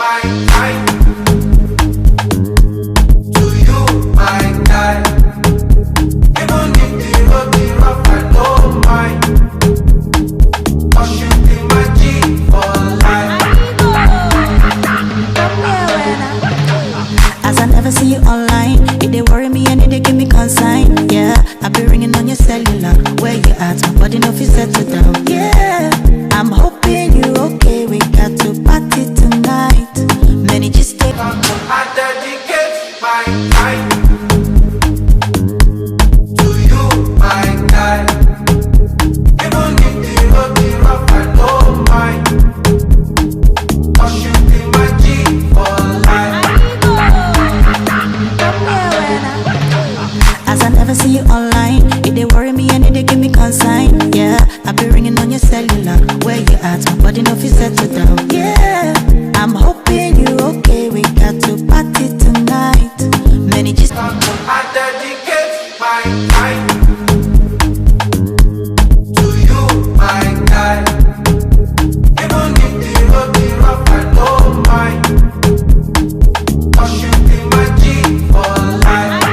my life. To you, my guy. Even if the road be rough, I don't mind. 'Cause you be my G for life. As I never see you online, it dey worry me and it dey give me consign. Yeah, I be ringing on your cellular. Where you at? My body no fit settle down. Yeah, I'm hoping you okay. We got to party tonight. Many just take. I dedicate my life to you, my guy. Even if the road be rough, I don't mind. 'Cause you be my G for life. As I never see you online, it dey worry me and it dey give me consign. Yeah, I be ringing on your cellular. Where you at? My body no fit settle down. Yeah, I'm hoping you okay. We got to party tonight. Many just. I dedicate my life to you, my guy. Even if the road be rough, I don't mind. 'Cause you be my G for life.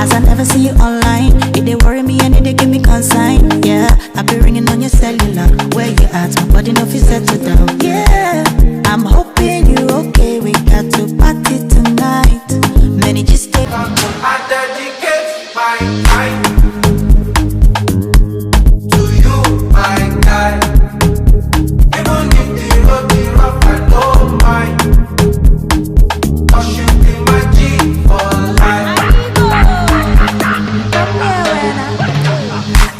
As I never see you online, it dey worry me and it dey give me consign. Yeah, I be ringing on your cellular. Where you at? My body no fit settle down. Yeah, I'm hoping you okay. We got to party tonight. Many just stay. I dedicate my life to you, my guy. Even if the road be rough, I don't mind. 'Cause you be my G for life.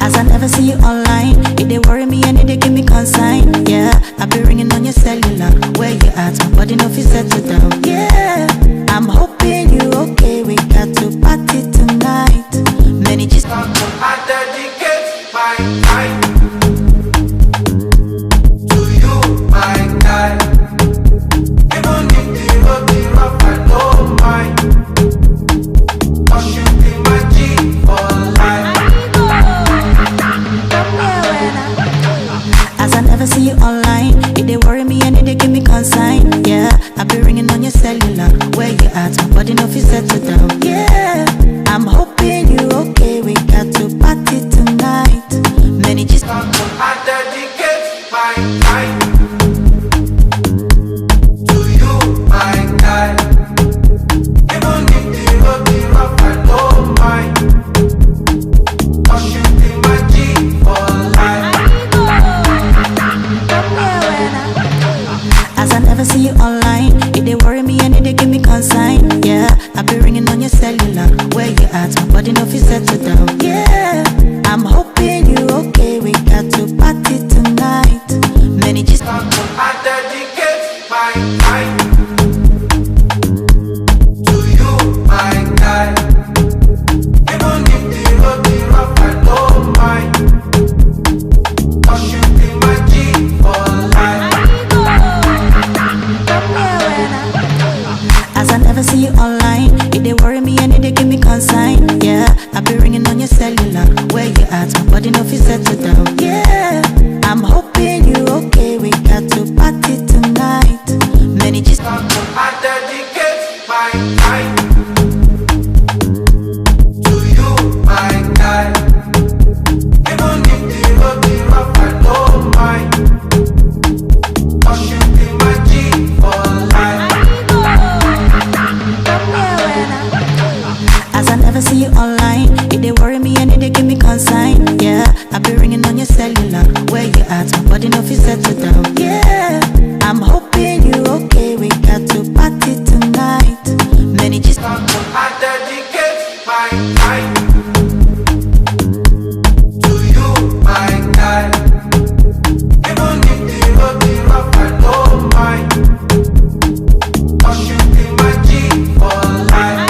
As I never see you online, it dey worry me and it dey give me consign. Yeah, I be ringing on your cellular. Where you at? My body no fit settle down. Yeah, I'm hoping you okay. We got to party tonight. Many just. I dedicate my life to you, my guy. Even if the road be rough, I don't mind. 'Cause you be my G for life. As I never see you online, it dey worry me and it dey give me consign. Yeah, I be ringing on your cellular. Where you at? My body no fit settle down. Yeah, I'm hoping you okay. We got to party tonight. Many just. I dedicate my life to you, my guy. Even if the road be rough, I don't mind. 'Cause you be my G for life. As I never see you online, it dey worry me and it dey give me consign. Yeah, I be ringing on your cellular. Where you at? My body no fit settle down. Yeah, I'm hoping you okay. We got to party tonight. Many just. I dedicate my life to you, my guy. Even if the road be rough, I don't mind. 'Cause you be my G for life. As I never see you online, it dey worry me and it dey give me consign. Yeah, I be ringing on your cellular. Where you at? My body no fit settle down. Yeah, I'm hoping you okay. We got to party tonight. Many just. I dedicate my life to you, my guy. Even if the road be rough, I don't mind. 'Cause you be my G for life.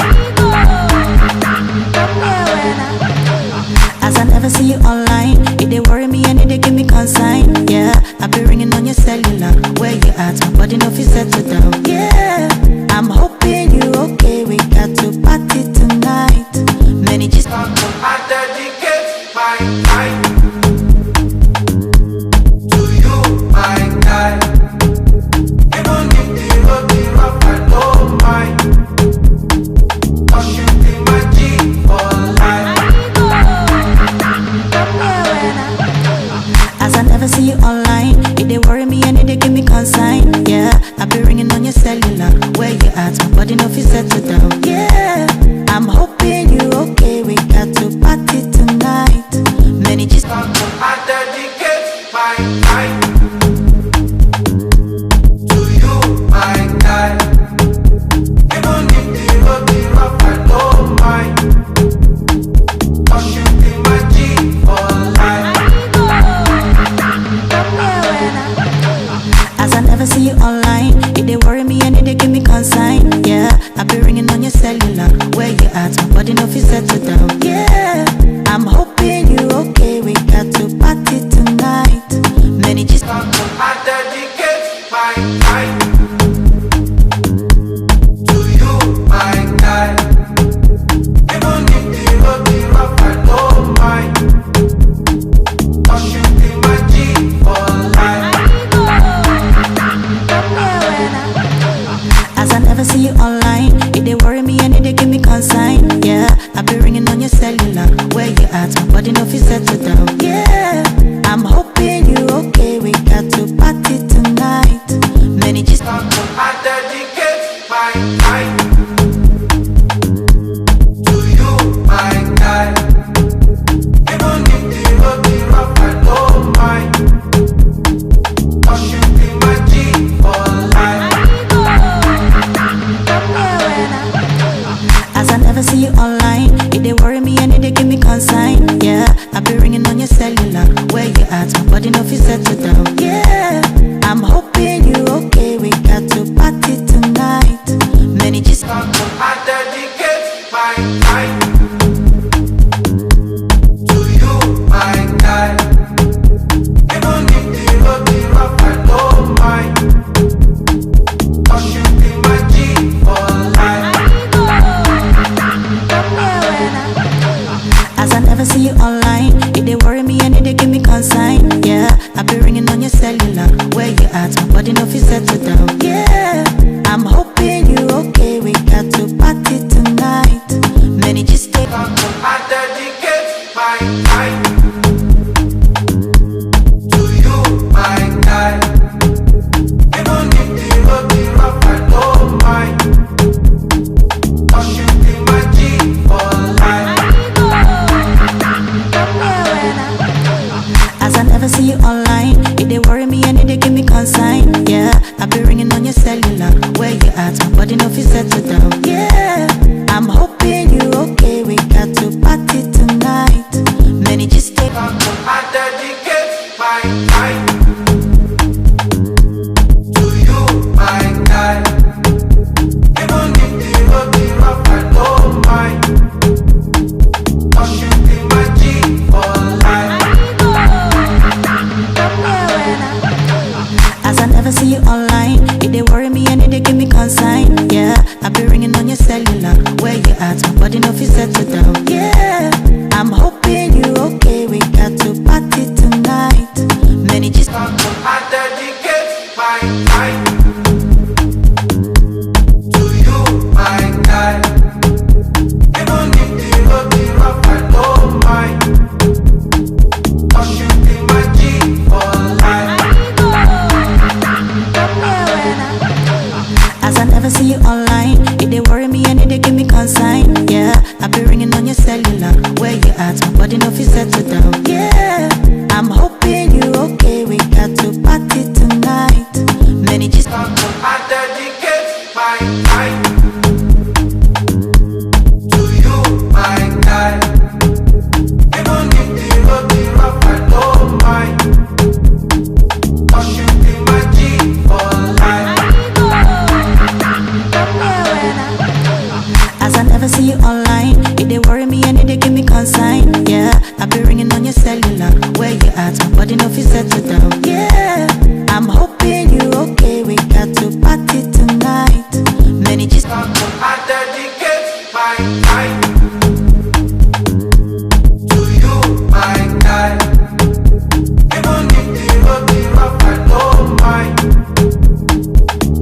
As I never see you online, it dey worry me and it dey give me consign. Yeah, I be ringing on your cellular. Where you at? My body no fit settle down. Yeah, I'm hoping you okay. We got to party tonight. Many just. I dedicate. 'Cause I never see you online, it dey worry me and it dey give me consign. Yeah, I be ringing on your cellular. Where you at? My body no fit settle down. Yeah, I'm hoping you okay. We got to party tonight. Many just I dedicate my life to you, my guy. Even if the road be rough, I don't mind. 'Cause you be my G for life. as I never see you online, it dey worry me and it dey give me consign. Yeah, I be ringing on your cellular. Where you at? My body no fit settle down. Yeah, I'm hoping you okay. We got to party tonight. Many just I dedicate my life to you, my guy. Even if the road be rough, I don't mind. 'Cause you be my G for life. as I never see you online, it dey worry me and it dey give me consign. Yeah, I be ringing on your cellular. Where you at? My body no fit settle down. Yeah, I'm hoping you okay. We got to party tonight. Many just I dedicate my life to you, my guy. Even if the road be rough, I don't mind. 'Cause you be my G for life. as I never see you online, it dey worry me and it dey give me consign. Yeah, I be ringing on your cellular. Where you at? My body no fit settle down. Yeah, I'm hoping you okay. We got to party tonight. Many just I dedicate my life to you, my guy. Even if the road be rough, I don't mind. 'Cause you be my G for life. as I never see you online, it dey worry me and it dey give me consign. Yeah, I be ringing on your cellular. Where you at? My body no fit settle down. Yeah, I'm hoping you okay. We got to party tonight. Many just stay. I dedicate my life to you, my guy. Even if the road be rough, I don't mind. 'Cause you be my G for life. as I never see you online, it dey worry me and it dey give me consign. Yeah, I be ringing on your cellular. Where you at? My body no fit settle down. Yeah, I'm hoping you okay. We got to party tonight. Many just stay. I dedicate my life to you, my guy. Even if the road be rough, I don't mind. 'Cause you be my G for life. as I never see you online, it dey worry me and it dey give me consign. Yeah, I be ringing on your cellular. Where you at? My body no fit settle down. Yeah, I'm hoping you okay. We got to party tonight. Many just I dedicate my life to you, my guy. Even if the road be rough, I don't mind. 'Cause you be my G for life. as I never see you online, it dey worry me and it dey give me consign. Yeah, I be ringing on your cellular. Where you at? My body no fit settle down. Yeah, I'm hoping you okay. We got to party tonight. Many just I dedicate my life to you, my guy. Even if the road be rough, I don't mind. 'Cause you be my G for life. as I never see you online, it dey worry me and it dey give me consign. Yeah, I be ringing on your cellular. Where you at? My body no fit settle down. Yeah, I'm hoping you okay. We got to party tonight. Many just I dedicate my life to you, my guy. Even if the road be rough, I don't mind.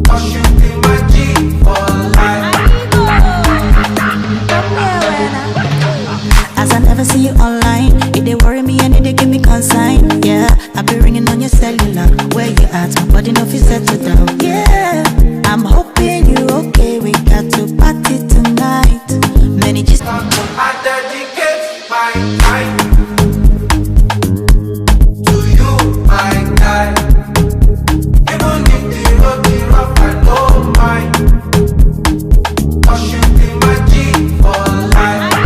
'Cause you be my G for life. as I never see you online, it dey worry me and it dey give me consign. Yeah, I be ringing on your cellular. Where you at? My body no fit settle down. Yeah, I'm hoping you okay. We got to party tonight. Many just I dedicate my life to you, my guy. Even if the road be rough, I don't mind. 'Cause you be my G for life.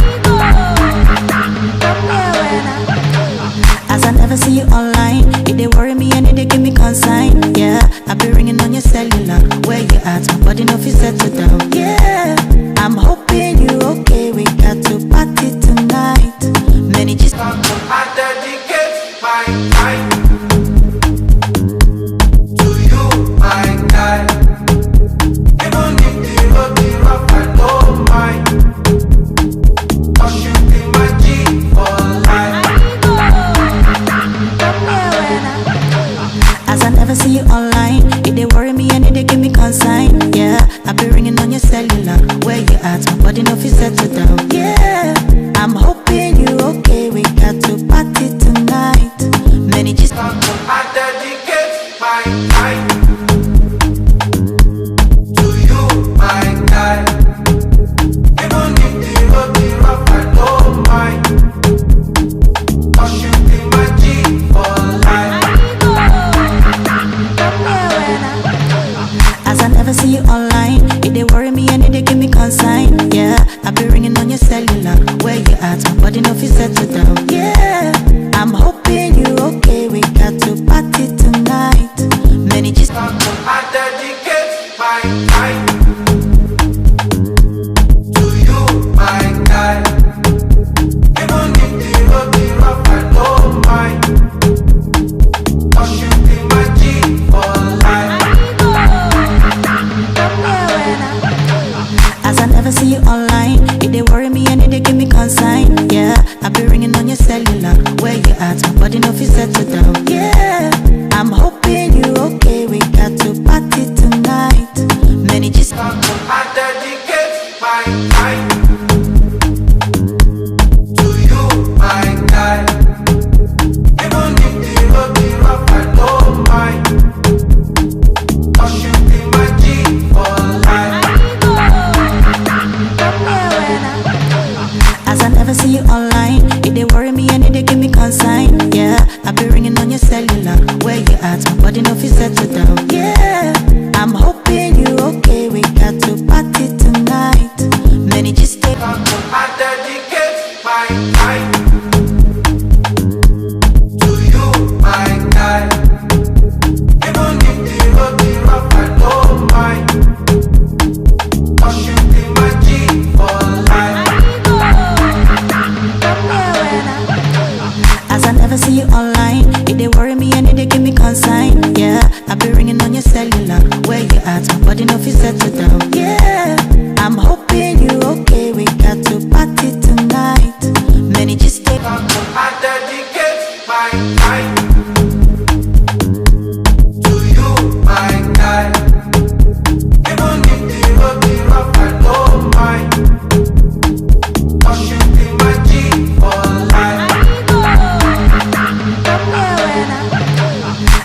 as I never see you online. It they worry me and it they give me consign. Yeah, I be ringing on your cellular. Where you at? My body no fit settle down. Yeah, I'm hoping you okay. We got to party tonight. Many just I dedicate my life to you, my guy. Even if the road be rough, I don't mind. 'Cause you be my G for life. as I never see you online. It they worry me and it they give me consign. Yeah, I be ringing on your cellular. Where you at? My body no fit settle down. Yeah, I'm hoping you okay. We got to party tonight. Many just I dedicate my life to you, my guy. Even if the road be rough, I don't mind. 'Cause you be my G for life. as I never see you online. It they worry me and it they give me consign. Yeah, I be ringing on your cellular. Where you at? My body no fit settle down. Yeah, I'm hoping you okay. We got to party tonight. Many just I dedicate my life to you, my guy. Even if the road be rough, I don't mind. 'Cause you be my G for life. as I never see you online. It they worry me and it they give me consign. Yeah, I be ringing on your cellular. Where you at? My body no fit settle down. Yeah, I'm hoping you okay. We got to party tonight. Many just I dedicate my life to you, my guy. Even if the road be rough, I don't mind. 'Cause you be my G for life. as I never see you online. It they worry me and it they give me consign. Yeah, I be ringing on your cellular. Where you at? My body no fit settle down. Yeah, I'm hoping you okay. We got to party tonight. Many just stay I dedicate my life to you, my guy. Even if the road be rough, I don't mind. 'Cause you be my G for life. as I never see you online. It they worry me and it they give me consign. Yeah, I be ringing on your cellular. Where you at? My body no fit settle down. Yeah, I'm hoping you okay. We got to party tonight. Many just stay I dedicate my life to you, my guy. Even if the road be rough, I don't mind. 'Cause you be my G for life.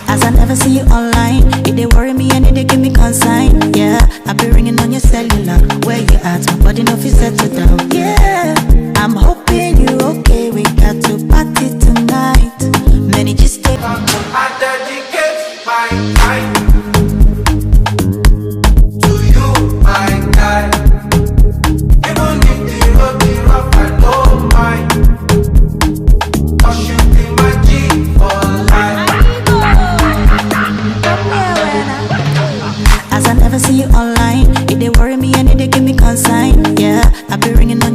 as I never see you online. It they worry me and it they give me consign. Yeah, I be ringing on your cellular. Where you at? My body no fit settle down. Yeah, I'm hoping you okay. We got to party tonight. Many just stay I dedicate my life to you, my guy. Even if the road be rough, I don't mind. 'Cause you be my G for life. as I never see you online. It they worry me and it they give me consign. Yeah, I be ringing on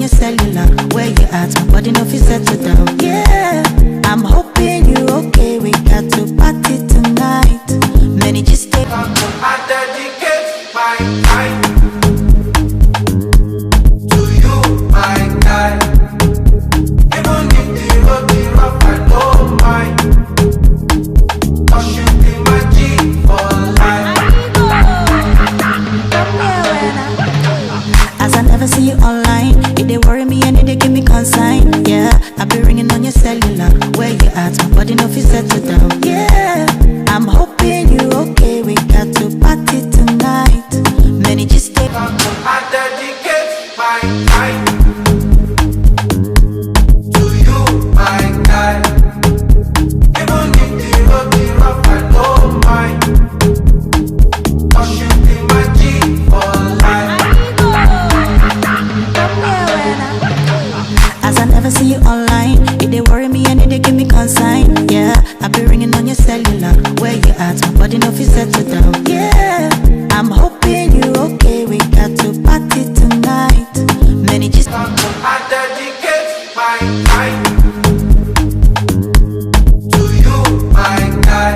at, my body no fit settle down. Yeah, I'm hoping you okay. We got to party tonight. Many just take. I dedicate my life to you, my guy. Even if the road be rough, I don't mind. 'Cause you be my G for life. As I never see you online, it dey worry me and it dey give me consign. Yeah, I be ringing on your cellular. Where you at? My body no fit settle down. Yeah, I'm hoping you okay. We got to party tonight. Many just. I dedicate my life to you, my guy.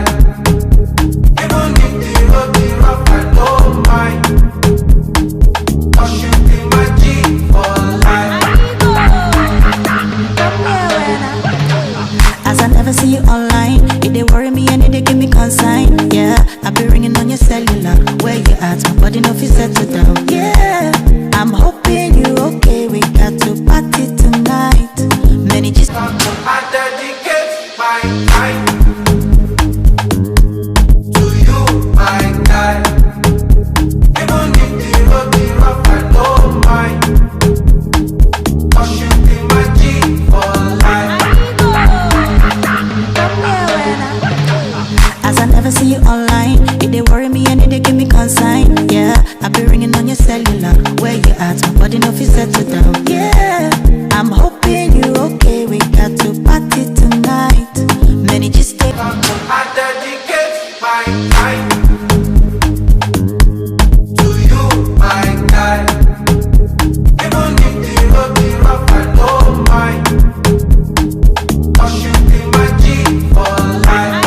Even if the road be rough, I don't mind. 'Cause you be my G for life. As I never see you online, it dey worry me and it dey give me consign. Yeah, I be ringing on your cellular. Where you at? My body no fit settle down. Yeah, I'm hoping you okay. We got to party tonight. Many just. I dedicate my life to you, my guy. Even if the road be rough, I don't mind. 'Cause you be my G for life. As I never see you online, it dey worry me and it dey give me consign. Yeah, I be ringing on your cellular. Where you at? My body no fit settle down. Yeah, I'm hoping you okay. We got to party tonight. Many just take. I dedicate my life to you, my guy. Even if the road be rough, I don't mind. 'Cause you be my G for life.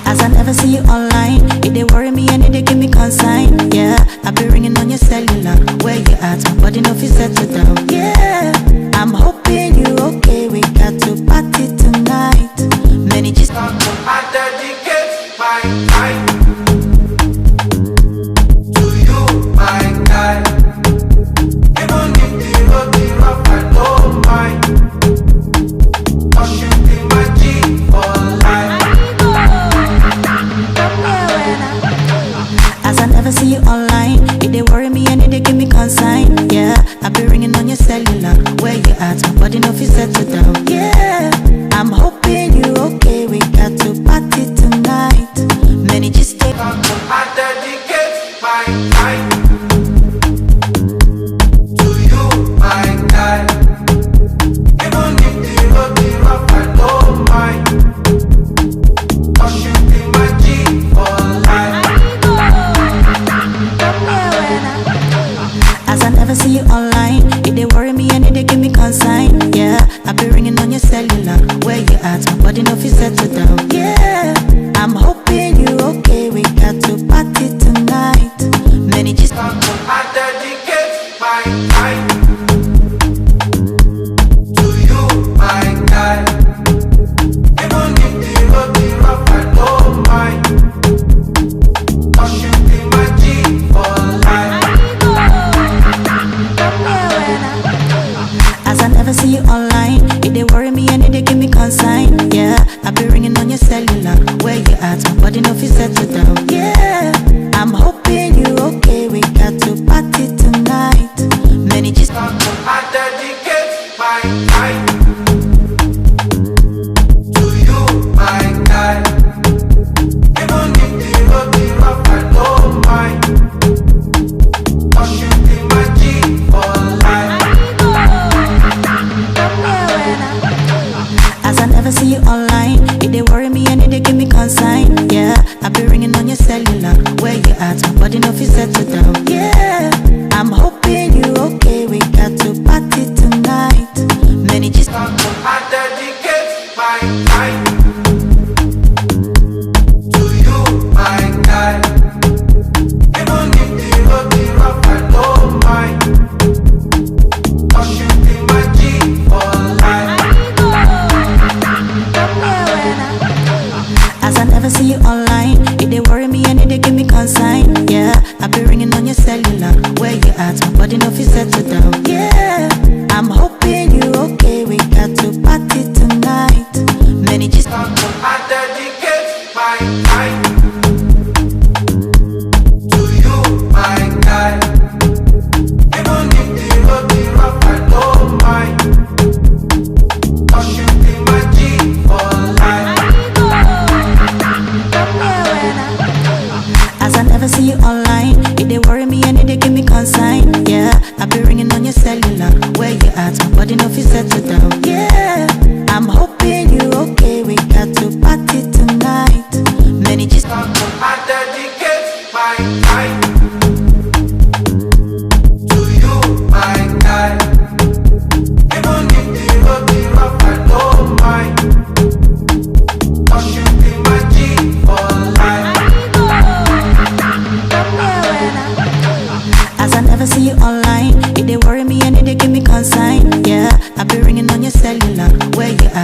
As I never see you online, it dey worry me and it dey give me consign. Yeah, I be ringing on your cellular. Where you at? My body no fit settle down. Yeah, I'm hoping you okay. We got to party tonight. Many just. I dedicate my life to you, my guy. Even if the road be rough, I don't mind. 'Cause you be my G for life. As I never see you online, it dey worry me and it dey give me consign. Yeah, I be ringing on your cellular. Where you at? My body no fit settle down. Yeah, I'm hoping you okay. We got to party tonight. Many just take. I dedicate my life to you, my guy. Even if the road be rough, I don't mind. 'Cause you be my G for life. As I never see you online, it dey worry me and it dey give me consign. Yeah, I be ringing on your cellular. Where you at? My body no fit settle down. Yeah, I'm hoping you okay. We got to party tonight. Many just. I dedicate my life to you, my guy. Even if the road be rough, I don't mind. 'Cause you be my G for life. As I never see you online, it dey worry me and it dey give me consign. Yeah, I be ringing on your cellular. Where you at? My body no fit settle down. Yeah, I'm hoping you okay. We got to party tonight. Many just. I dedicate my life to you, my guy. Even if the road be rough, I don't mind. 'Cause you be my G for life. As I never see you online, it dey worry me and it dey give me consign. Yeah, I be ringing on your cellular. Where you at? My body no fit settle down. Yeah, I'm hoping you okay. We got to party tonight. Many just. I dedicate my life to you, my guy. Even if the road be rough, I don't mind. 'Cause you be my G for life. As I never see you online, it dey worry me and it dey give me consign. Yeah, I be ringing on your cellular. Where you at? My body no fit settle down. Yeah, I'm hoping you okay.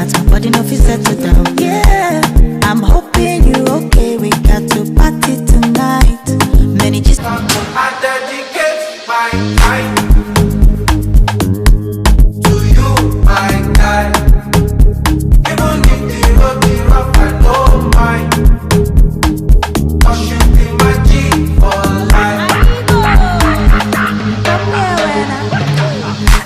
at, my body no fit settle down. Yeah, I'm hoping you okay. We got to party tonight. Many just I dedicate my life to you, my guy. Even if the road be rough, I don't mind. 'Cause you be my G for life.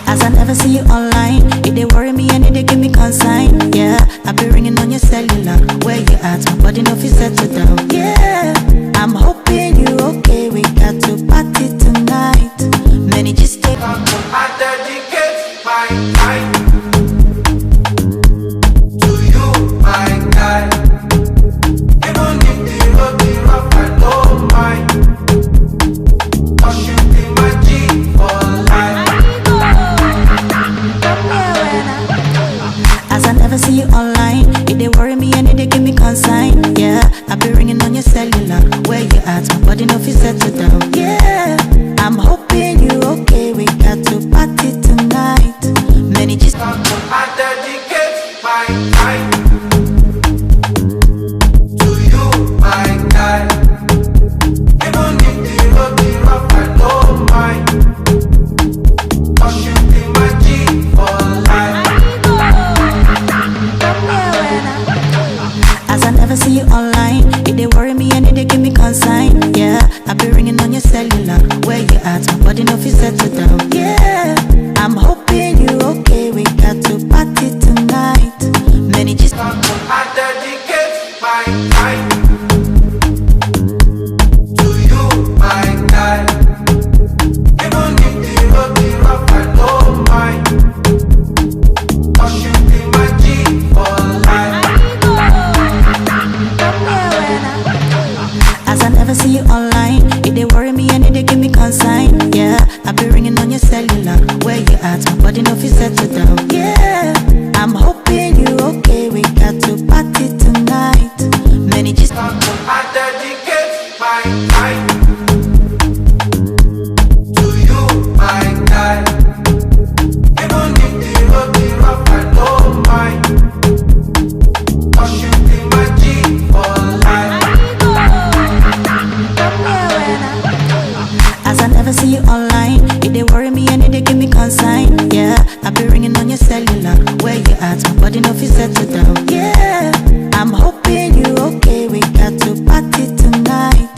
as I never see you online, it dey worry me and it dey give me consign. Yeah, I be ringing on your cellular. Where you at? My body no fit settle down. Yeah, I'm hoping you okay. We got to party tonight. Many just take I dedicate my life to you, my guy. Even if the road be rough, I don't mind. 'Cause you be my G for life. as I never see you online. It dey worry me and it dey give me consign. Yeah, I be ringing on your cellular. Where you at? My body no fit settle down. Yeah, I'm hoping you okay. We got to party tonight. Many just I dedicate my life to you, my guy. Even if the road be rough, I don't mind. 'Cause you be my G for life. as I never see you online. It dey worry me and it dey give me consign. Yeah, I be ringing on your cellular. Where you at? My body no fit settle down. Yeah, I'm hoping you okay. We got to party tonight. Many just I dedicate my life to you, my guy. Even if the road be rough, I don't mind. 'Cause you be my G for life. as I never see you online. It dey worry me and it dey give me consign. Yeah, I be ringing on your cellular. Where you at? My body no fit settle down. Yeah, I'm hoping you okay. We got to party tonight. Many just I dedicate my life to you, my guy. Even if the road be rough, I don't mind. 'Cause you be my G for life. as I never see you online. It dey worry me and it dey give me consign. Yeah, I be ringing on your cellular. Where you at? My body no fit settle down. Yeah, I'm hoping you okay. We got to party tonight.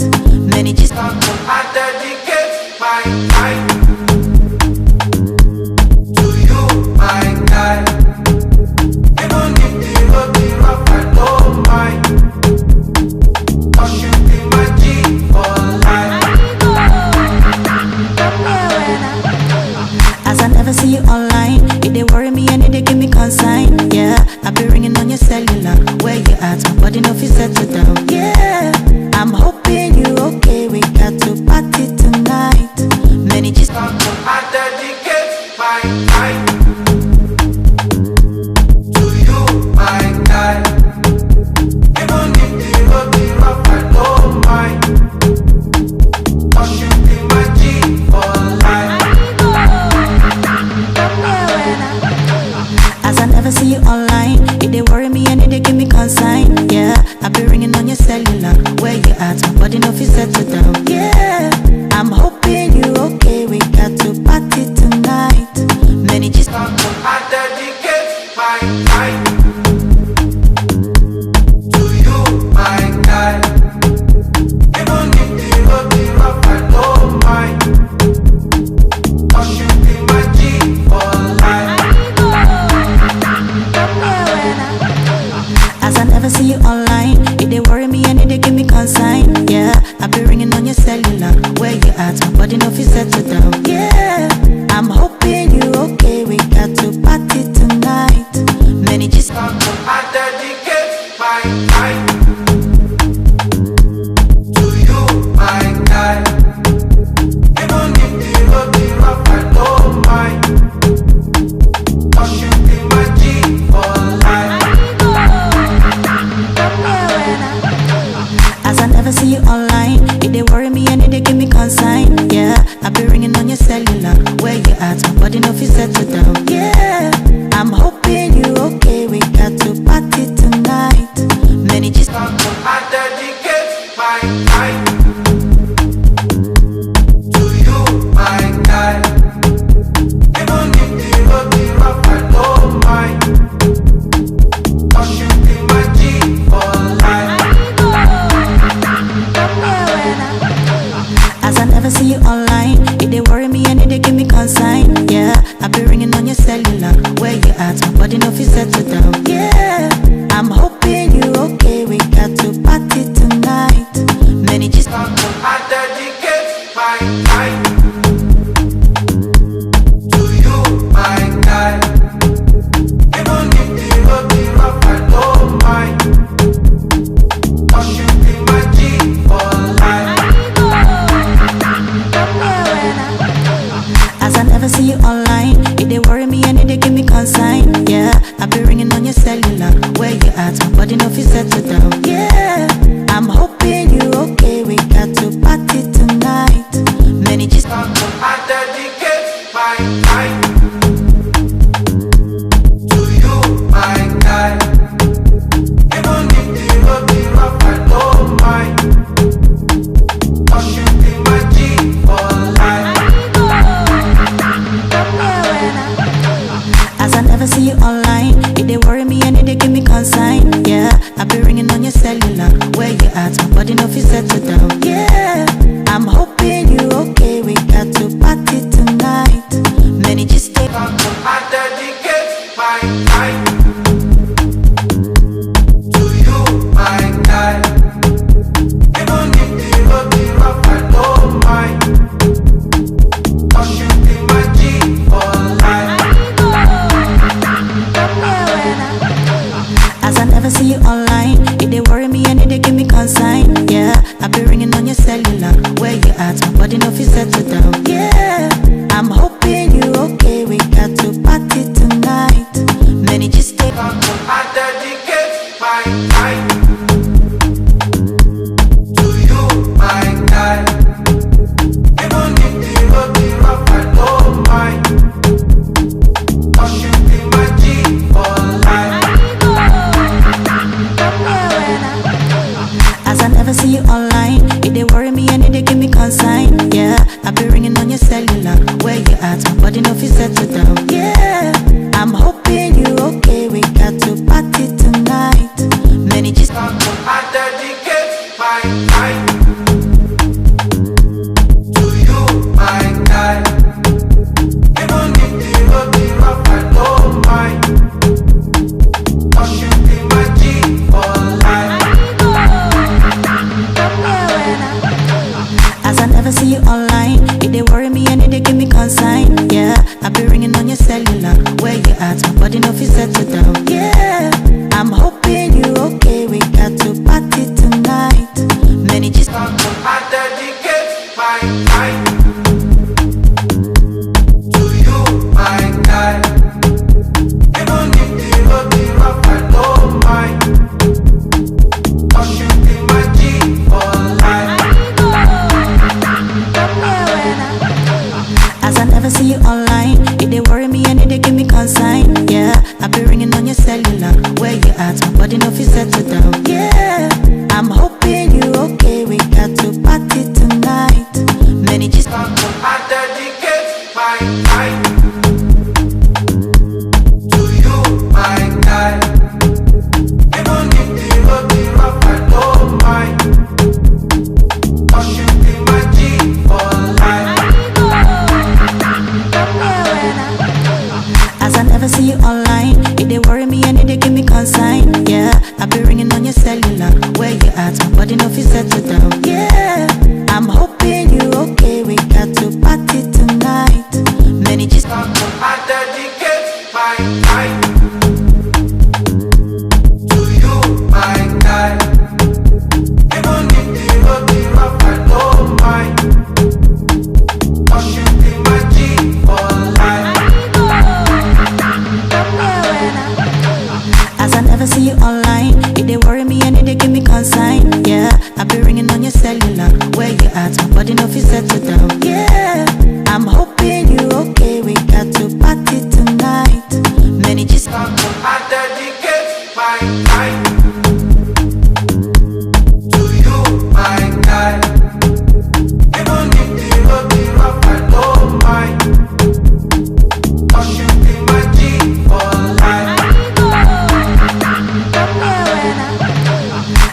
Many just I dedicate my life to you, my guy. Even if the road be rough, I don't mind. 'Cause you be my G for life. as I never see you online. It dey worry me and it dey give me consign. Yeah, I be ringing on your cellular. Where you at? My body no fit settle down. Yeah, I'm hoping you okay. We got to party tonight. Many just I dedicate my life to you, my guy. Even if the road be rough, I don't mind. 'Cause you be my G for life. as I never see you online. It dey worry me and it dey give me consign. Yeah, I be ringing on your cellular. Where you at? My body no fit settle down. Yeah, I'm hoping you okay. We got to party tonight. Many just I dedicate my life to you, my guy. Even if the road be rough, I don't mind. 'Cause you be my G for life. as I never see you online. It dey worry me and it dey give me consign. Yeah, I be ringing on your cellular. Where you at? My body no fit settle down. Yeah, I'm hoping you okay. We got to party tonight. Many just I dedicate my life to you, my guy. Even if the road be rough, I don't mind. 'Cause you be my G for life. as I never see you online. It dey worry me and it dey give me consign. Yeah, I be ringing on your cellular. Where you at? My body Yeah, I be ringing on your cellular. Where you at? My body no fit settle down. Yeah, I'm hoping you okay. We got to party tonight. Many just take. I dedicate my life to you, my guy. Even if the road be rough, I don't mind. 'Cause you be my G for life. As I never see you online, it dey worry me and it dey give me consign. Yeah, I be ringing on your cellular. Where you at? My body no fit settle down. Yeah, I'm hoping you okay. We got to party tonight. Many just take. I dedicate my life to you, my guy. Even if the road be rough, I don't mind. 'Cause you be my G for life. As I never see you online, it dey worry me and it dey give me consign. Yeah, I be ringing on your cellular. Where you at? My body no fit settle down. Yeah, I'm hoping you okay. We got to party tonight. Many just. I dedicate my life to you, my guy. Even if the road be rough, I don't mind. 'Cause you be my G for life. As I never see you online, it dey worry me and it dey give me consign. Yeah, I be ringing on your cellular. Where you at? My body no fit settle down. Yeah, I'm hoping you okay. We got to party tonight. Many just. I dedicate my life to you, my guy. Even if the road be rough, I don't mind. 'Cause you be my G for life. As I never see you online, it dey worry me and it dey give me consign. Yeah, I be ringing on your cellular. Where you at? My body no fit settle down. Yeah, I'm hoping you okay. We got to party tonight. Many just. I dedicate my life to you, my guy. Even if the road be rough, I don't mind. 'Cause you be my G for life. As I never see you online, it dey worry me and it dey give me consign. Yeah, I be ringing on your cellular. Where you at? My body no fit settle down. Yeah, I'm hoping you okay. We got to party tonight. Many just. I dedicate my life to you, my guy. Even if the road be rough, I don't mind. 'Cause you be my G for life. As I never see you online, it dey worry me and it dey give me consign. Yeah, I be ringing on your cellular. Where you at? My body no fit settle down. Yeah, I'm hoping you okay. We got to party tonight. Many just. I dedicate my life to you, my guy. Even if the road be rough, I don't mind. 'Cause you be my G for life.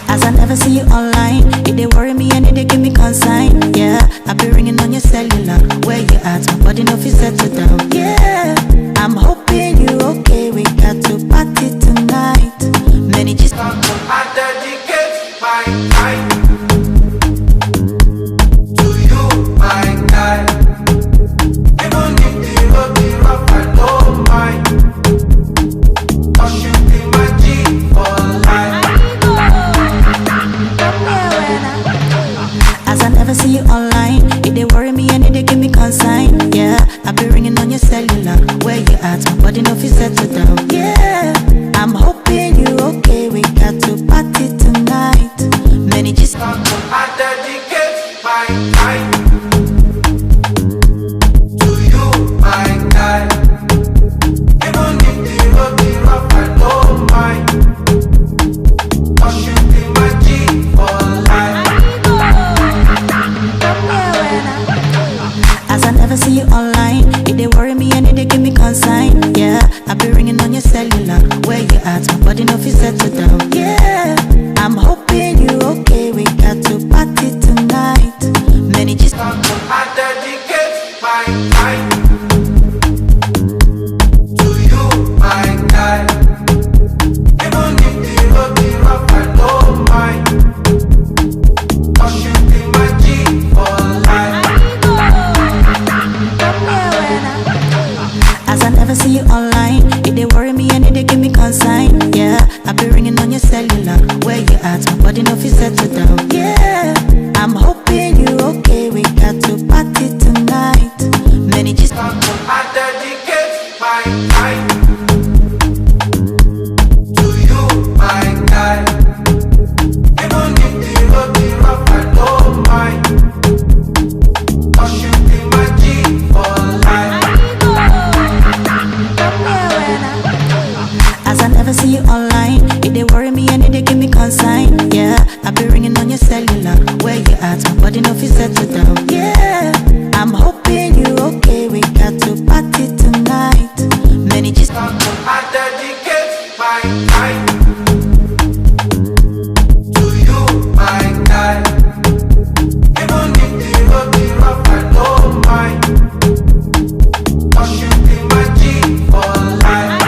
As I never see you online, it dey worry me and it dey give me consign. Yeah, I be ringing on your cellular. Where you at? My body no fit settle down. Yeah, I'm hoping you okay. We got to party tonight. Many just. I be ringing on your cellular. Where you at? My body no fit settle down. Yeah, I'm hoping you okay. We got to party tonight. Many just I dedicate my life to you, my guy. Even if the road be rough, I don't mind. 'Cause you be my G for life. as I never see you online. It they worry me and it they give me consign. Yeah, I be ringing on your cellular. Where you at? My body no fit settle down. Yeah, I'm hoping you okay. We got to party tonight. Many just I dedicate my life to you, my guy. Even if the road be rough, I don't mind. 'Cause you be my G for life.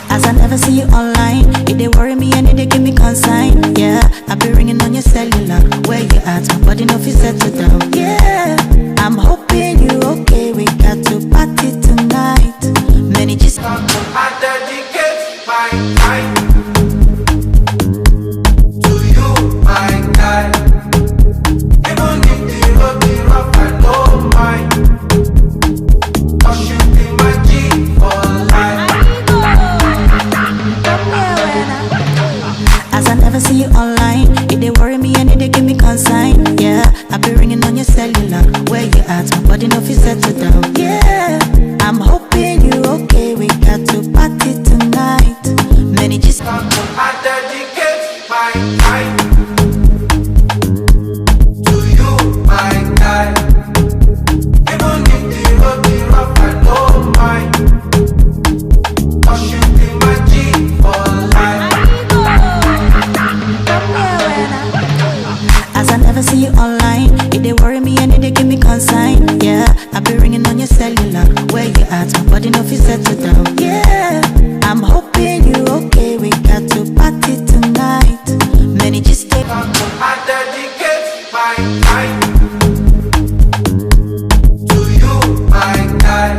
as I never see you online. It they worry me and it they give me consign. Yeah, I be ringing on your cellular. Where you at? My body no fit settle down. Yeah, I'm hoping you okay. We got to party tonight. Many just I dedicate my life to you, my guy. Even if the road be rough, I don't mind. 'Cause you be my G for life. as I never see you online. It they worry me and it they give me consign. Yeah, I be ringing on your cellular. Where you at? My body no fit settle down. Yeah, I'm hoping you okay. We got to party tonight. Many just I dedicate my life to you, my guy. Even if the road be rough, I don't mind. 'Cause you be my G for life. as I never see you online. It they worry me and it they give me consign. Yeah, I be ringing on your cellular. Where you at? My body no fit settle down. Yeah, I'm hoping you okay. We got to party tonight. Many just take I dedicate my life to you, my guy.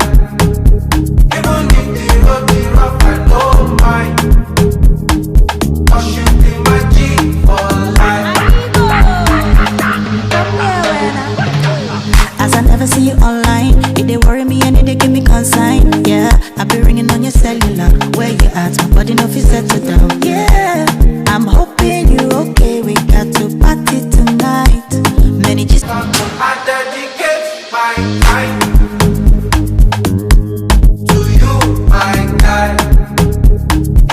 Even if the road be rough, I don't mind. 'Cause you be my G for life. as I never see you online. It they worry me and it they give me consign. Yeah, I be ringing on your cellular. Where you at? My body no fit settle down. Yeah, I'm hoping you okay. We got to party tonight. Many just I dedicate my life to you, my guy.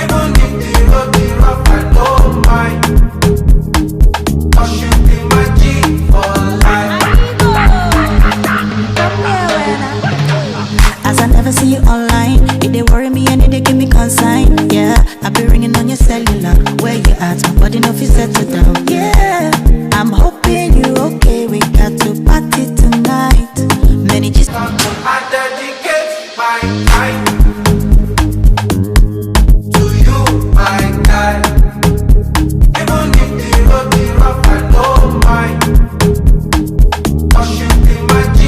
Even if the road be rough, I don't mind. 'Cause you be my G for life. as I never see you online. It they worry me and it they give me consign. Yeah, I be ringing on your cellular. Where you at? My body no fit settle down. Yeah, I'm hoping you okay. We got to party tonight. Many just I dedicate my life to you, my guy. Even if the road be rough, I don't mind. 'Cause you be my G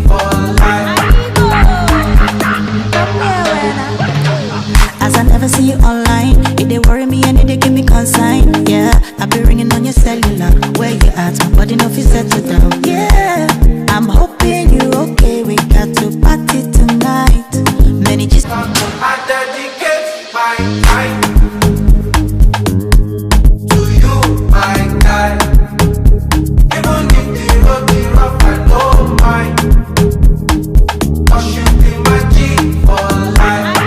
for life. as I never see you online. It they worry me and it they give me consign. Yeah, I be ringing on your cellular. Where you at? My body no fit settle down. Yeah, I'm hoping you okay. We got to party tonight. Many just I dedicate my life to you, my guy. Even if the road be rough, I don't mind. 'Cause you be my G for life.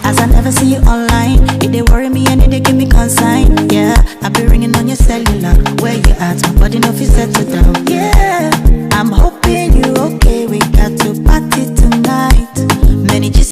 as I never see you online. It they worry me and it they give me consign. Yeah, I be ringing on your cellular. Where you at? My body no fit settle down. Yeah, I'm hoping you okay. We got to party tonight. Many just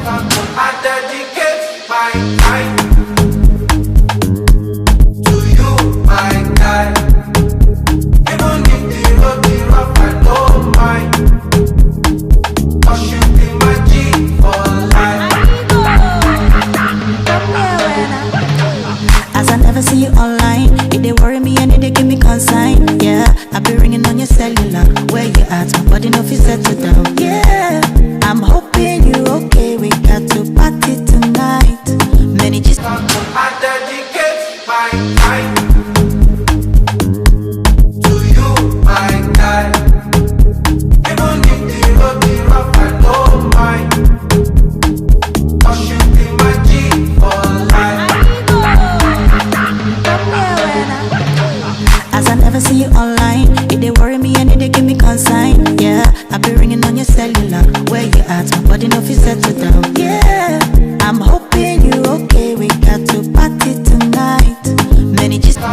body no fit settle down. Yeah, I'm hoping you okay. We got to party tonight. Many just I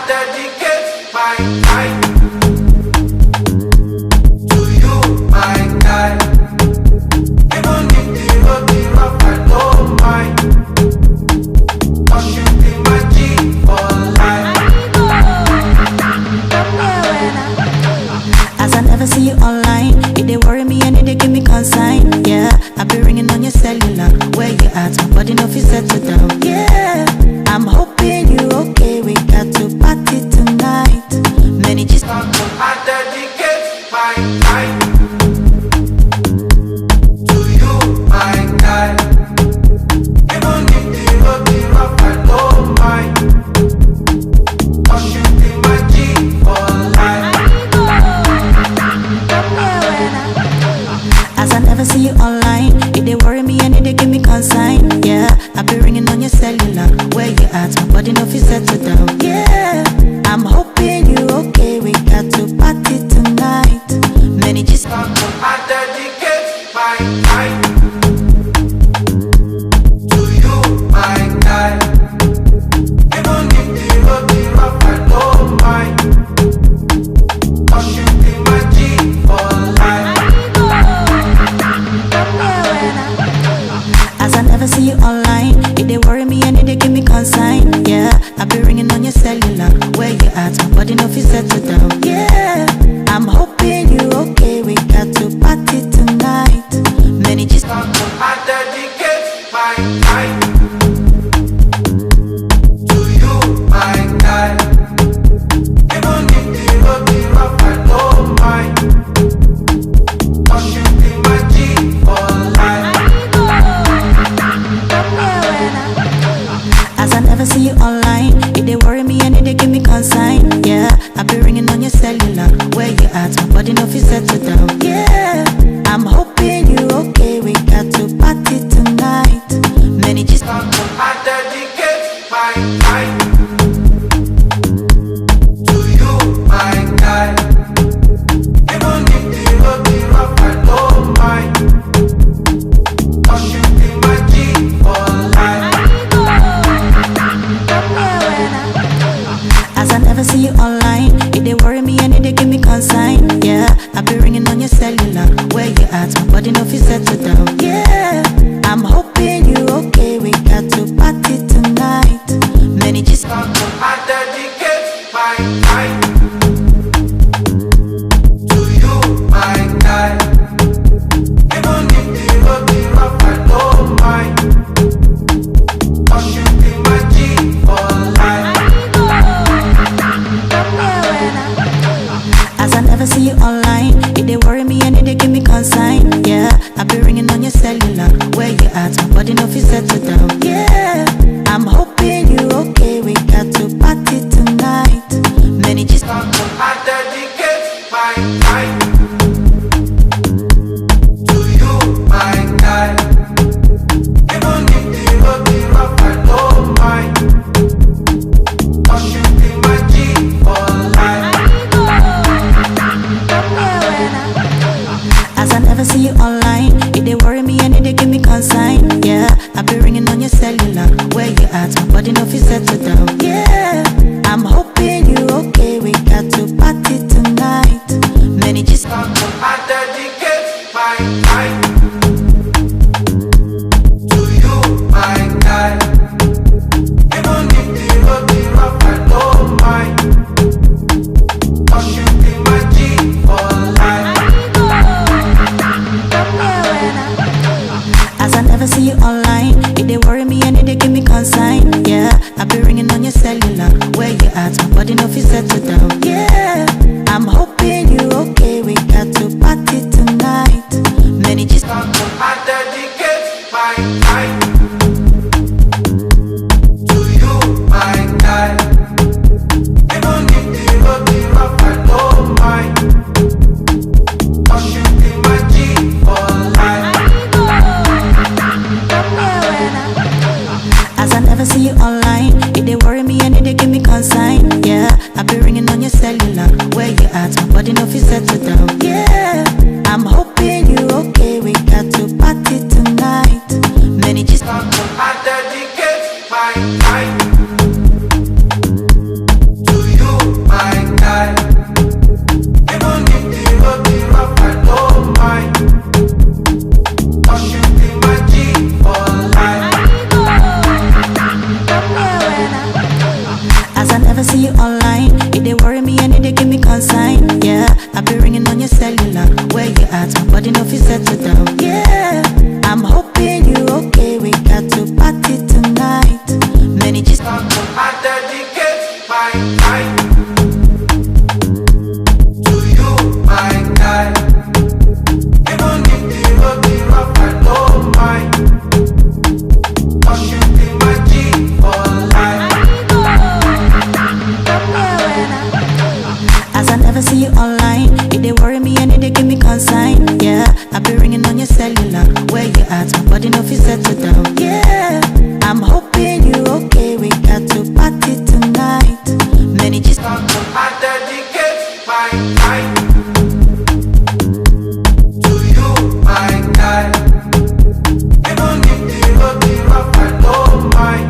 dedicate my life to you, my guy. Even if the road be rough, I don't mind. 'Cause you be my G for life. as I never see you online, it dey worry me and it dey give me consign. Yeah, I be ringing on your cellular. Where you at? My body no fit settle down. Yeah, I'm hoping you okay. We got to party tonight. Many just I dedicate my life to you, my guy. Even if the road be rough, I don't mind. 'Cause you be my G for life. as I never see you online, it dey worry me and it dey give me consign. Yeah, I be ringing on your cellular. Where you at? My body no fit settle down. Yeah, I'm hoping you okay. We got to party tonight. Many just I dedicate my life to you, my guy. Even if the road be rough, I don't mind. 'Cause you be my G for life. as I never see you online, it dey worry me and it dey give me consign. Yeah, I be ringing on your cellular. Where you at? My body no fit settle down. Yeah, I'm hoping you okay. We got to party tonight. Many just I dedicate my life to you, my guy. Even if the road be rough, I don't mind. 'Cause you be my G for life. as I never see you online, it dey worry me and it dey give me consign. Yeah, I be ringing on your cellular. Where you at? My body no fit settle down. Yeah, I'm hoping you okay. We got to party tonight. Many just I dedicate my life to you, my guy. Even if the road be rough, I don't mind. 'Cause you be my G for life. as I never see you online, it dey worry me and it dey give me consign. Yeah, I be ringing on your cellular. Where you at? My body no fit settle down. Yeah, I'm hoping you okay. We got to party tonight. Many just I dedicate my life to you, my guy. Even if the road be rough, I don't mind. 'Cause you be my G for life. as I never see you online, it dey worry me and it dey give me consign. Yeah, I be ringing on your cellular. Where you at? My body no fit settle down. Yeah, I'm hoping you okay. We got to party tonight. Many just I dedicate my life to you, my guy. Even if the road be rough, I don't mind. 'Cause you be my G for life. as I never see you online, it dey worry me and it dey give me consign. Yeah, I be ringing on your cellular. Where you at? My body no fit settle down. Yeah, I'm hoping you okay. We got to party tonight. Many just I dedicate my life to you, my guy. Even if the road be rough, I don't mind. 'Cause you be my G for life. as I never see you online, it dey worry me and it dey give me consign. Yeah, I be ringing on your cellular. Where you at? My body no fit settle down. Yeah, I'm hoping you okay. We got to party tonight. Many just I dedicate my life to you, my guy. Even if the road be rough, I don't mind. 'Cause you be my G for life. as I never see you online, it dey worry me and it dey give me consign. Yeah, I be ringing on your cellular. where you at? My body no fit settle down. Yeah, I'm hoping you okay. We got to party tonight. Many just I dedicate my life to you, my guy. Even if the road be rough, I don't mind.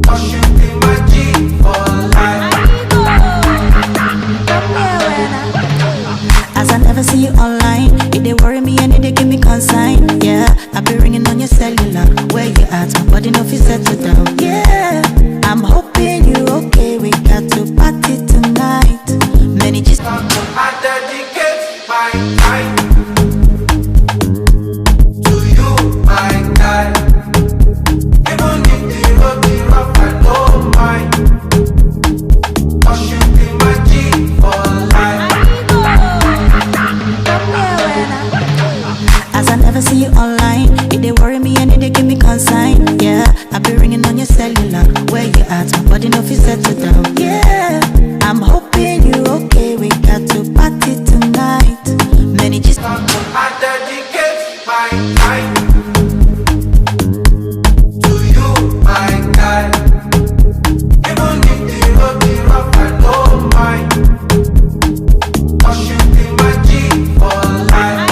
'Cause you be my G for life. as I never see you online. It they worry me and it they give me consign. Yeah, I be ringing on your cellular. Where you at? My body no fit settle down. Yeah, I'm hoping you okay. We got to party tonight. Many just I dedicate my life to you, my guy. Even if the road be rough, I don't mind. 'Cause you be my G for life. as I never see you online. It they worry me and it they give me consign. Yeah, I be ringing on your cellular. Where you at? My body no fit settle down. Yeah, I'm hoping you okay. We got to party tonight. Many just I dedicate my life to you, my guy. Even if the road be rough, I don't mind. 'Cause you be my G for life.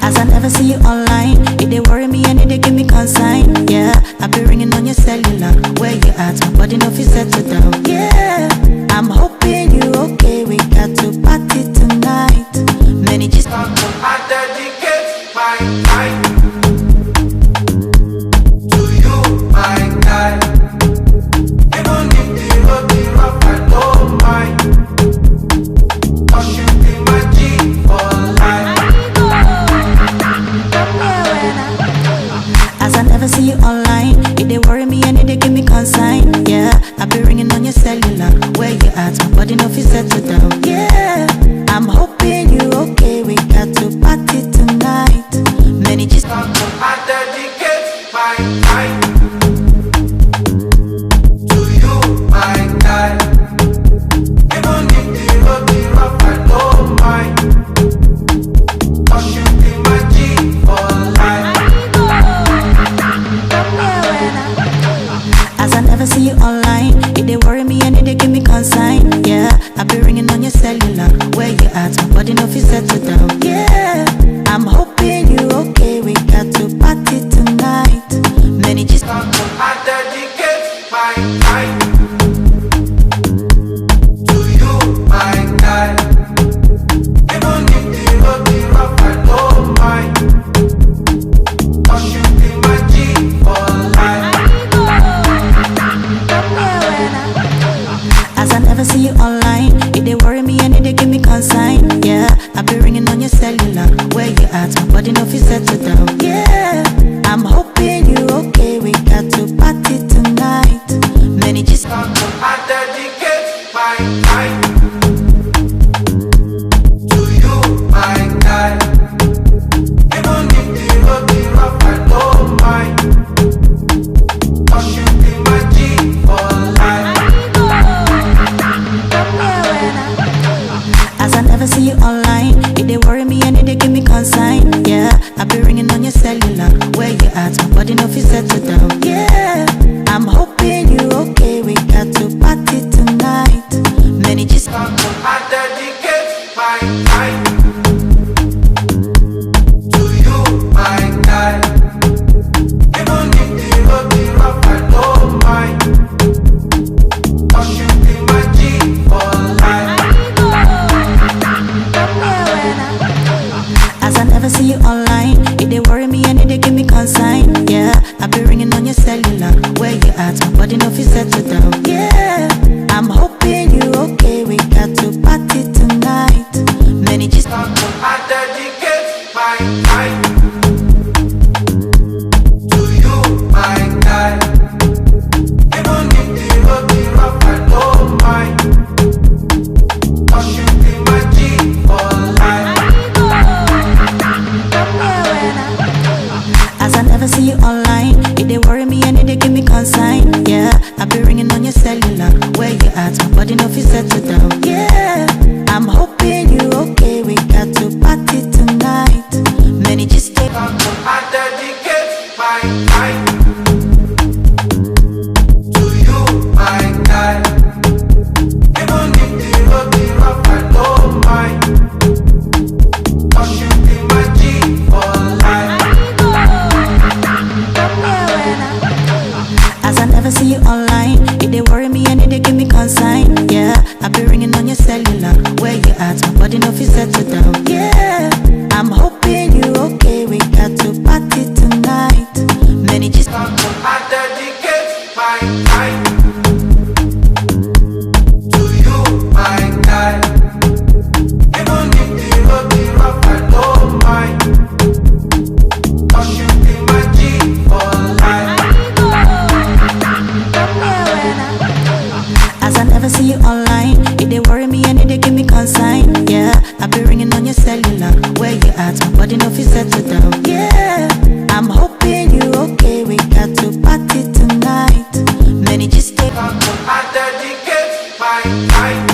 as I never see you online. It they worry me and it they give me consign. Yeah, I be ringing on your cellular. Where you at? My body no fit settle down. Yeah, I'm hoping you okay. We got to party tonight. Many just I dedicate my life to you, my guy. Even if the road be rough, I don't mind. 'Cause you be my G for life. as I never see you online. It they worry me and it they give me consign. Yeah, I be ringing on your cellular. Where you at? My body no fit settle down. Yeah, I'm hoping you okay. We got to party tonight. Many just I dedicate my life to you, my guy. Even if the road be rough, I don't mind. 'Cause you be my G for life. as I never see you online. It they worry me and it they give me consign. Yeah, I be ringing on your cellular. Where you at? My body no fit settle down. Yeah, I'm hoping you okay. We got to party tonight. Many just I dedicate my life to you, my guy. Even if the road be rough, I don't mind. 'Cause you be my G for life. as I never see you online. It they worry me and it they give me consign. Yeah, I be ringing on your cellular. Where you at? My body no fit settle down. Yeah, I'm hoping you okay. We got to party tonight. Many just I dedicate my life to you, my guy. Even if the road be rough, I don't mind. 'Cause you be my G for life. as I never see you online. It they worry me and it they give me consign. Yeah, I be ringing on your cellular. Where you at? My body no fit settle down. Yeah, I'm hoping you okay. We got to party tonight. Many just I dedicate my life to you, my guy. Even if the road be rough, I don't mind. 'Cause you be my G for life. as I never see you online. It they worry me and it they give me consign. Yeah, I be ringing on your cellular. Where you at? My body no fit settle down. Yeah, I'm hoping you okay. We got to party tonight. Many just I dedicate my life to you, my guy. Even if the road be rough, I don't mind. 'Cause you be my G for life. as I never see you settle down. Yeah, I'm hoping you okay. We got to party tonight. Many just I dedicate my time to you, my guy. Even if the road be rough, I don't mind. 'Cause you be my G for life. as I never see you online, it they worry me and it they give me consign. Yeah, I be ringing on your cellular. Where you at? My body no fit settle down. Yeah, I'm hoping you okay. We got to party tonight. Many just stay. I dedicate my time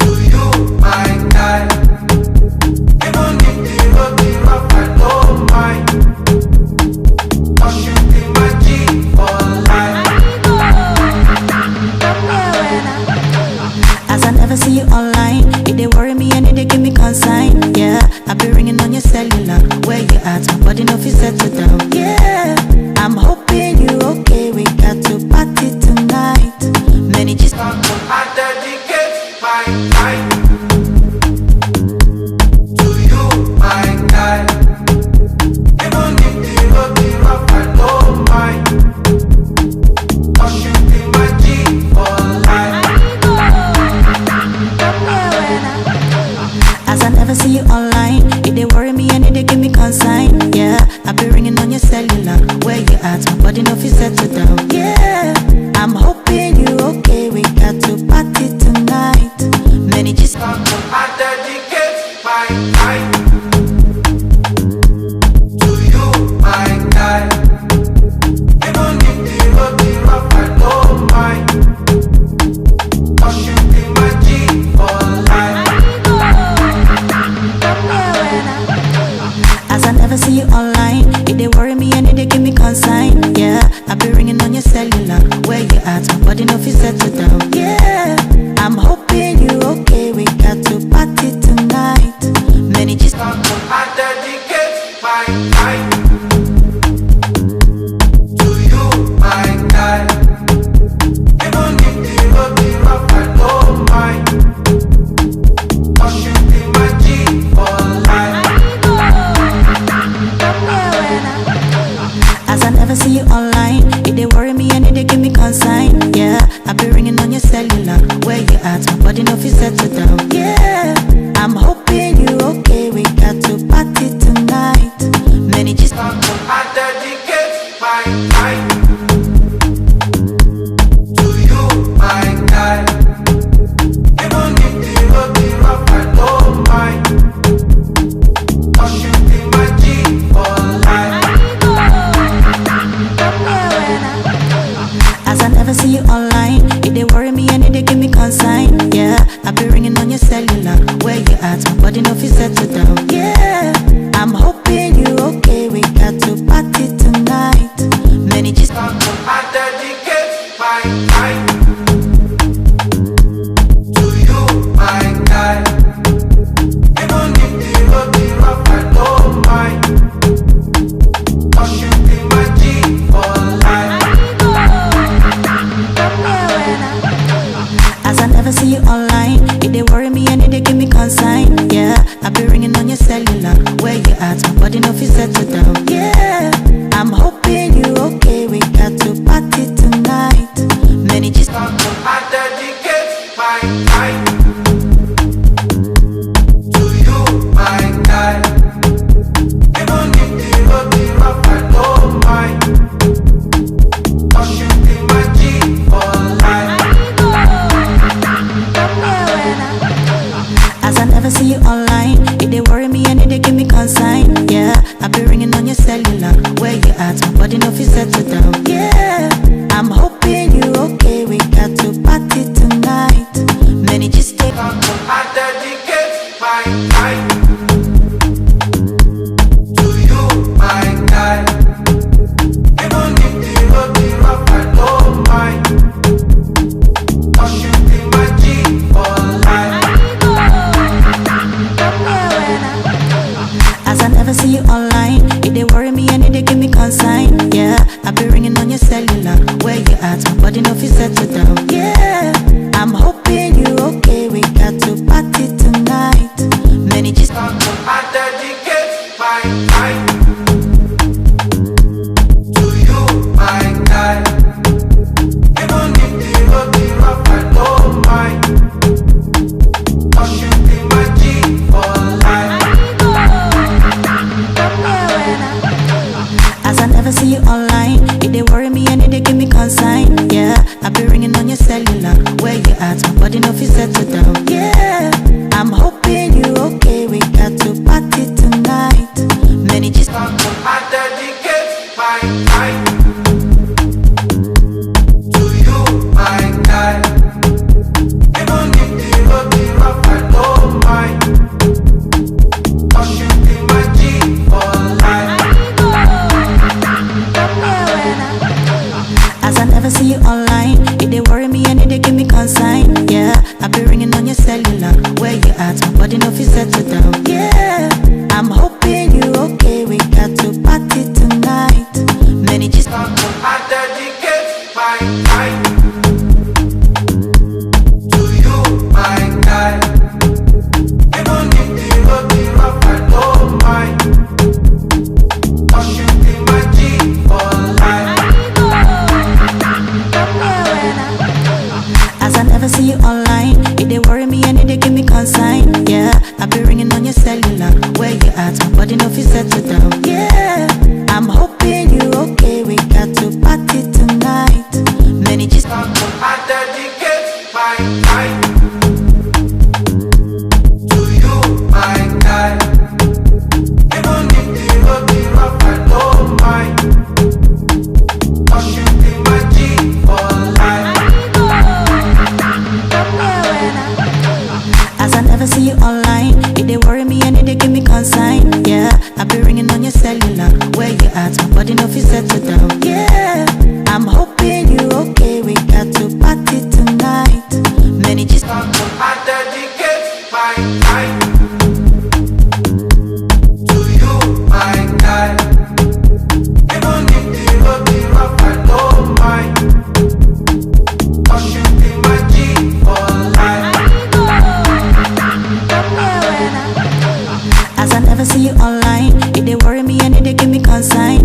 to you, my guy. Even if the road be rough, I don't mind. 'Cause you be my G for life. As I never see you online, it they worry me and it they give me consign. Yeah, I be ringing on your cellular. Where you at? My body no fit settle down. Yeah, I'm hoping you okay. We got to party tonight. Many just I dedicate my time to you, my guy. Even if the road be rough, I don't mind. 'Cause you be my G for life. as I never see you online, it they worry me and it they give me consign. Yeah, I be ringing on your cellular. Where you at? My body no fit settle down. Yeah, I'm hoping you okay. We got to party tonight. Many just I dedicate my time to you, my guy. Even if the road be rough, I don't mind. 'Cause you be my G for life. as I never see you online, it they worry me and it they give me consign. Yeah, I be ringing on your cellular. Where you at? My body no fit settle down. Yeah, I'm hoping you okay. We got to party tonight. Many just I dedicate my time to you, my guy. Even if the road be rough, I don't mind. 'Cause you be my G for life. as I never see you online, it they worry me and it they give me consign. Yeah, I be ringing on your cellular. Where you at? My body no fit settle down. Yeah, I'm hoping you okay. We got to party tonight. Many just I dedicate my time to you, my guy. Even if the road be rough, I don't mind. 'Cause you be my G for life. as I never see you online, it they worry me and it they give me consign. Yeah, I be ringing on your cellular. Where you at? My body no fit settle down. Yeah, I'm hoping you okay. We got to party tonight. Many just I dedicate my time to you, my guy. Even if the road be rough, I don't mind. 'Cause you be my G for life. as I never see you online, it they worry me and it they give me consign. Yeah, I be ringing on your cellular. Where you at? My body no fit settle down. Yeah, I'm hoping you okay. We got to party tonight. Many just I dedicate my time to you, my guy. Even if the road be rough, I don't mind. 'Cause you be my G for life. as I never see you online, it they worry me and it they give me consign. Yeah, I be ringing on your cellular. Where you at? My body no fit settle down. Yeah, I'm hoping you okay. We got to party tonight. Many just stay. I dedicate my time to you, my guy. Even if the road be rough, I don't mind. 'Cause you be my G for life. as I never see you online, it they worry me and it they give me consign. Yeah, I be ringing on your cellular. Where you at? My body no fit settle down. Yeah, I'm hoping you okay. We got to party body no fit settle down. Yeah, I'm hoping you okay. We got to party tonight. Many just I dedicate my time to you, my guy. Even if the road be rough, I don't mind. 'Cause you be my G for life. as I never see you online. It they worry me and it they give me consign. Yeah, I be ringing on your cellular. Where you at? My body no fit settle down. Yeah, I'm hoping you okay. We got to party tonight. Many just I dedicate my time to you, my guy. Even if the road be rough, I don't mind. 'Cause you be my G for life. as I never see you online. It they worry me and it they give me consign. Yeah, I be ringing on your cellular. Where you at? My body no fit settle down. Yeah, I'm hoping you okay. We got to party tonight. Many just I dedicate my time to you, my guy. Even if the road be rough, I don't mind. 'Cause you be my G for life. as I never see you online. It they worry me and it they give me consign.